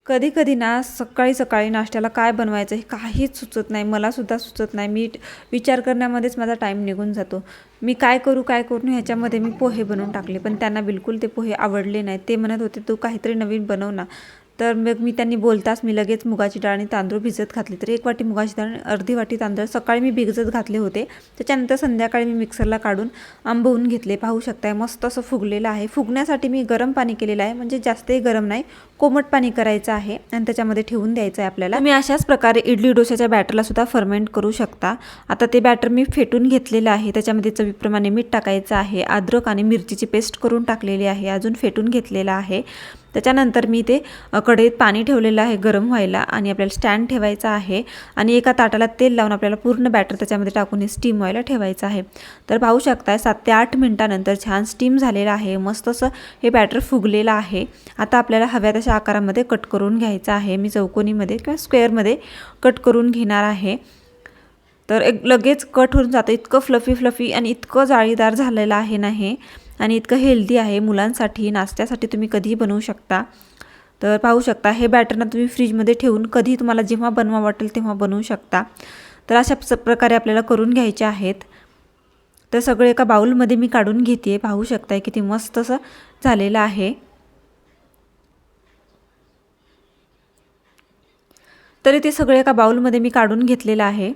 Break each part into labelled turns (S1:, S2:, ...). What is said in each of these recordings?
S1: कधी-कधी ना सकाळी-सकाळी नाश्त्याला काय बनवायचं हे काहीच सुचत नाही. मला सुद्धा सुचत नाही. विचार करण्यामध्येच माझा टाईम निघून जातो. मी काय करू ह्याच्यामध्ये मी पोहे बनवून टाकले. पण त्यांना बिलकुल ते पोहे आवडले नाहीत. ते म्हणत होते, "तू काहीतरी नवीन बनव ना." तर मग त्यांनी बोलताच मी लगेच मुगाची डाळ आणि तांदूळ भिजत घातले. तर 1 वाटी मुगाची डाळ आणि अर्धी वाटी तांदूळ सकाळी मी भिजत घातले होते. त्याच्यानंतर संध्याकाळी मी मिक्सरला काढून आंबवून घेतले. पाहू शकताय मस्त असं फुगलेलं आहे. फुगण्यासाठी मी गरम पाणी केलेलं आहे, म्हणजे जास्तही गरम नाही, कोमट पाणी करायचं आहे आणि त्याच्यामध्ये ठेवून द्यायचं आहे आपल्याला. तुम्ही अशाच प्रकारे इडली डोश्याच्या बॅटरला सुद्धा फर्मेंट करू शकता. आता ते बॅटर मी फेटून घेतलेलं आहे. त्याच्यामध्ये चवीप्रमाणे मीठ टाकायचं आहे. अद्रक आणि मिरचीची पेस्ट करून टाकलेली आहे. अजून फेटून घेतलेलं आहे. त्याच्यानंतर मी ते कढईत पाणी ठेवलेलं आहे गरम व्हायला आणि आपल्याला स्टँड ठेवायचा आहे आणि एका ताटाला तेल लावून आपल्याला पूर्ण बॅटर त्याच्यामध्ये टाकून हे स्टीम व्हायला ठेवायचं आहे. तर पाहू शकताय 7 ते 8 मिनिटानंतर छान स्टीम झालेलं आहे. मस्त असं हे बॅटर फुगलेलं आहे. आता आपल्याला हव्या तशा आकारामध्ये कट करून घ्यायचं आहे. मी चौकोनीमध्ये किंवा स्क्वेअरमध्ये कट करून घेणार आहे. तर लगेच कट होऊन जातं. इतकं फ्लफी आणि इतकं जाळीदार झालेलं आहे ना हे, आणि इतकं हेल्दी आहे. मुलांसाठी नाश्त्यासाठी तुम्ही कधीही बनवू शकता. तर पाहू शकता हे बॅटर ना तुम्ही फ्रीजमध्ये ठेवून कधी तुम्हाला जेव्हा बनवा वाटेल तेव्हा बनवू शकता. तर अशा प्रकारे आपल्याला करून घ्यायचे आहेत. तर सगळे एका बाउलमध्ये मी काढून घेते. पाहू शकताय किती मस्त असं झालेलं आहे. तरी ते सगळे एका बाउलमध्ये मी काढून घेतलेलं आहे.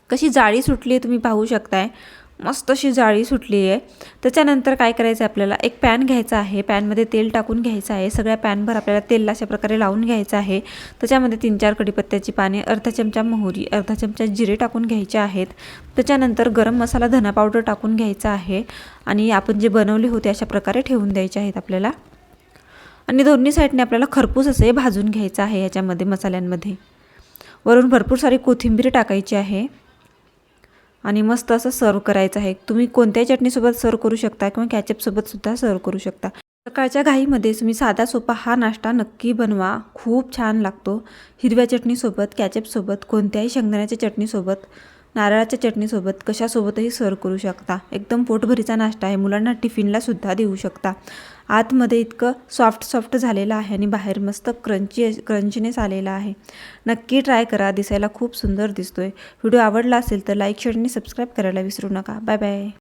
S1: कशी जाळी सुटली आहे तुम्ही पाहू शकताय. मस्त अशी जाळी सुटली आहे. त्याच्यानंतर काय करायचं आहे, आपल्याला एक पॅन घ्यायचा आहे. पॅनमध्ये तेल टाकून घ्यायचं आहे. सगळ्या पॅनभर आपल्याला तेल अशा प्रकारे लावून घ्यायचं आहे. त्याच्यामध्ये 3-4 कढीपत्त्याची पाने, अर्धा चमचा मोहरी, अर्धा चमचा जिरे टाकून घ्यायचे आहेत. त्याच्यानंतर गरम मसाला, धना पावडर टाकून घ्यायचा आहे आणि आपण जे बनवले होते अशा प्रकारे ठेवून द्यायचे आहेत आपल्याला. आणि दोन्ही साईडने आपल्याला खरपूस असे भाजून घ्यायचं आहे. याच्यामध्ये मसाल्यांमध्ये वरून भरपूर सारी कोथिंबीर टाकायची आहे आणि मस्त असं सर्व करायचं आहे. तुम्ही कोणत्याही चटणीसोबत सर्व करू शकता किंवा कॅचअपसोबत सुद्धा सर्व करू शकता. सकाळच्या घाईमध्ये तुम्ही साधा सोपा हा नाश्ता नक्की बनवा. खूप छान लागतो. हिरव्या चटणीसोबत, कॅचअपसोबत, कोणत्याही शेंगदाण्याच्या चटणीसोबत, नारळाच्या चटणीसोबत, कशासोबतही सर्व करू शकता. एकदम पोटभरीचा नाश्ता आहे. मुलांना टिफिनला सुद्धा देऊ शकता. आतमध्ये इतकं सॉफ्ट झालेलं आहे आणि बाहेर मस्त क्रंचीनेस आलेला आहे. नक्की ट्राय करा. दिसायला खूप सुंदर दिसतोय. व्हिडिओ आवडला असेल तर लाईक, शेअर आणि सबस्क्राईब करायला विसरू नका. Bye bye.